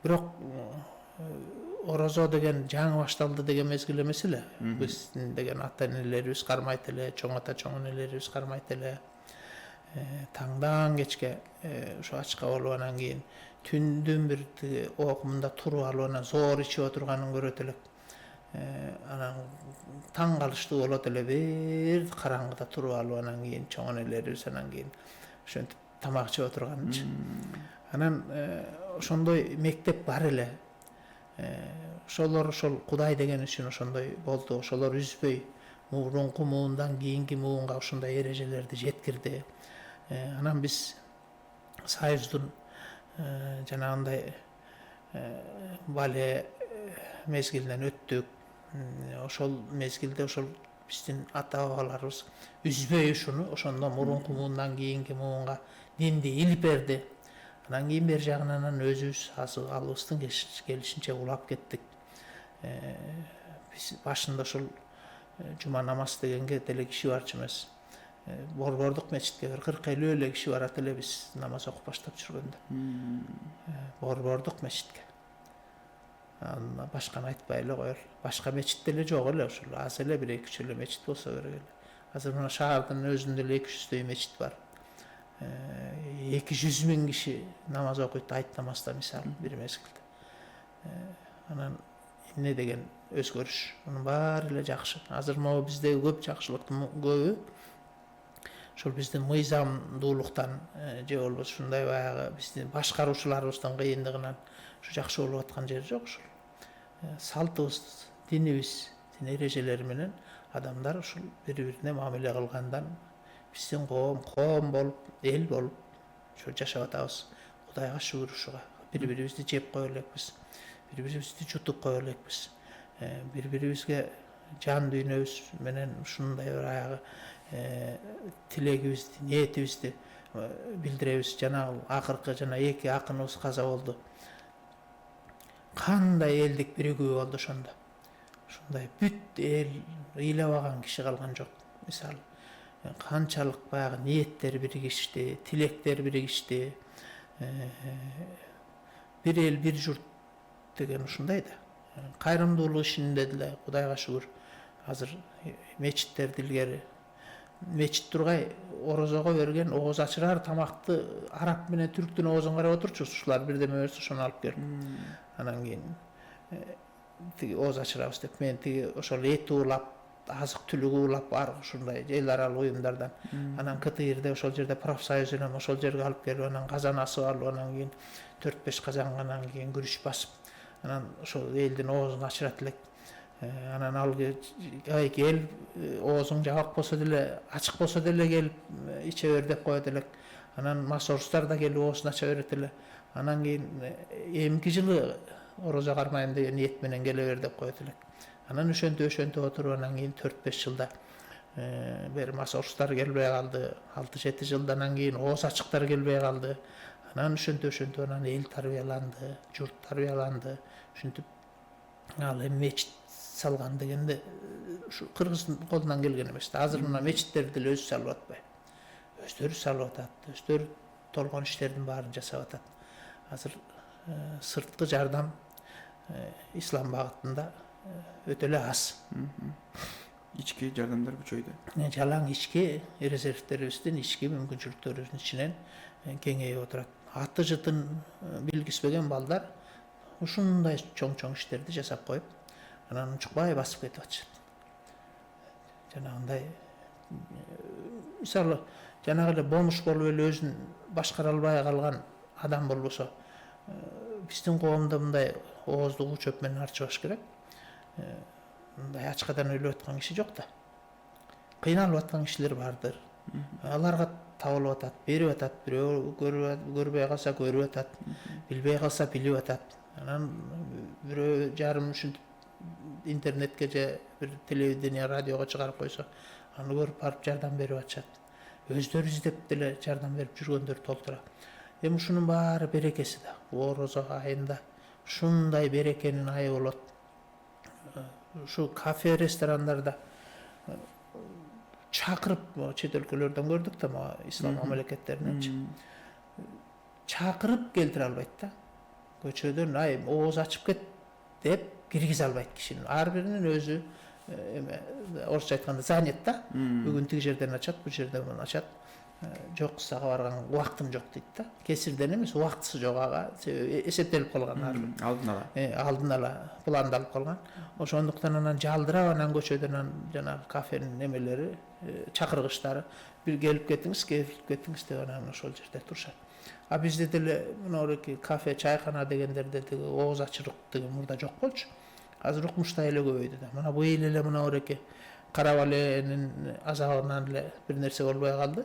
Бирок орозо деген жаңы башталды деген мезгил эмес эле. Биздин деген ата энелерибиз кармайт эле, чоң ата чоң энелерибиз кармайт эле. Таңдан кечке ошо ачка болуп анан кийин түндүн бир окумунда туруп алып анан зоор ичип отурганын көрөт элек. Анан таң калыштуу болот эле, бир караңгыда туруп алып анан кийин чоң энелерибиз анан кийин ошентип тамак жеп отурганынчы. Анан ошондой мектеп бар эле. Ошолор ошол Кудай деген үчүн ошондой болду. Ошолор үзбөй мурунку муундан кийинки муунга ошондой эрежелерди жеткирди. Анан биз Союздун жанагындай бале мезгилинен өттүк. Ошол мезгилде ошол биздин ата бабаларыбыз үзбөй ушуну ошондон мурунку муундан кийинки муунга динди илип берди. Анан кийин бер жагынан өзүбүз алыбыздын келишинче улап кеттик. Биз башында ошол жума намаз дегенге деле киши барчу эмес. Борбордук мечитке бир 40-50 эле киши барат эле биз намаз окуп баштап жүргөндө. Борбордук мечитке. Башканы айтпай эле коелу. Башка мечит деле жок эле, ошол аз эле 1-2 эле мечит болсо керек эле. Азыр мына шаардын өзүндө эле 200 мечит бар. 200 миң киши намаз окуйт айт намазда мисалы бир мезгилде. Анан эмне деген өзгөрүш, мунун баары эле жакшы. Азыр могу биздеги көп жакшылыктын көбү ошол биздин мыйзамдуулуктан же болбосо ушундай баягы биздин башкаруучуларыбыздын кыйындыгынан ушу жакшы болуп аткан жери жок ушул. Салтыбыз, динибиз, дин эрежелери менен адамдар ушул бири-бирине мамиле кылгандан биздин коом болуп, эл болуп ошо жашап атабыз. Кудайга шүгүр ушуга. Бири-бирибизди жеп кое элекпиз. Бири-бирибизди жутуп кое элекпиз. Бири-бирибизге жан дүйнөбүз менен ушундай баягы тилегибизди, ниетибизди билдиребиз. Жана акыркы жана 2 акыныбыз каза болду. Кандай элдик биригүү болду ошондо. Ушундай бүт эл ыйлабаган киши калган жок. Мисалы, канчалык баягы ниеттер биригишти, тилектер биригишти. Бир эл, бир журт деген ушундай да. Кайрымдуулук ишинде деле Кудайга шүгүр. Азыр мечиттерди илгери мечит тургай орозого берген ооз ачырар тамакты араб менен түрктүн оозун карап отурчубуз. Ушулар бирдеме берсе ошону алып келип. Анан кийин тиги ооз ачырабыз деп мен тиги ошол эт уулап, азык түлүк уулап бар ушундай эл аралык уюмдардан. Анан КТИРде ошол жерде профсоюз менен ошол жерге алып келип анан казан асып алып анан кийин 4-5 казанга анан кийин күрүч басып анан ошол элдин оозун ачырат элек. Анан ал эл оозуң жабык болсо деле, ачык болсо деле келип иче бер деп коет элек. Анан масорустар да келип оозун ача берет эле. Анан кийин эмки жылы орозо кармайм деген ниет менен келе бер деп коет элек. Анан ошентип отуруп анан кийин 4-5 жылда бир масорустар келбей калды. 6-7 жылдан кийин ооз ачыктар келбей калды. Анан ошентип анан эл тарбияланды, журт тарбияланды. Ушинтип ал эми мечит салган дегенде ушу кыргыздын колунан келген эмес да. Азыр мына мечиттерди деле өзү салып атпайбы. Өздөрү салып атат, өздөрү толгон иштердин баарын жасап атат. Азыр сырткы жардам ислам багытында өтө эле аз. Ички жардамдар күчөйдү. Жалаң ички резервдерибиздин ички мүмкүнчүлүктөрүбүздүн ичинен кеңейип отурат. Аты жытын билгизбеген балдар ушундай чоң иштерди жасап коюп анан унчукпай басып кетип атышат. Жанагындай мисалы жанагы эле бомуш болуп эле өзүн башкара албай калган адам болбосо биздин коомдо мындай ооздук чөп менен арчыбаш керек. Мындай ачкадан өлүп аткан киши жок да. Кыйналып аткан кишилер бардыр. Аларга табылып атат, берип атат, бирөө көрбөй калса көрүп атат, билбей калса билип атат. Анан бирөө жарым ушинтип интернетке же бир телевидение, радиого чыгарып койсо, аны көрүп барып жардам берип атышат. Өздөрү издеп деле жардам берип жүргөндөр толтура. Эми ушунун баары берекеси да. Орозо айында ушундай берекенин айы болот. Ушу кафе, ресторандарда чакырып, чет өлкөлөрдөн көрдүк да, ислам мамлекеттеринен чакырып келтире албайт да. Köçödөн ay oğuz açıp ket деп киргизе албайт кишини. Ар биринин өзү орусча айтканда занят да. Бүгүн тиги жерден ачат, бу жерден муну ачат. Жок сага барган убактым жок дейт да. Кесирден эмес, убактысы жок ага. Себеби эсептелип калган ар бир. Алдын ала пландалып калган. Ошондуктан анан жалдырап анан көчөдөн жанагы кафенин немелери, чакыргычтары бир келип кетиңиз деп анан ошол жерде турушат. А бизде деле мынауреки кафе, чайкана дегендерде тиги ооз ачырлык деген мурда жок болчу. Азыр укмуштай эле көбөйдү да. Мына быйыл эле мынауреки кара баленин азабынан эле бир нерсе болбой калды.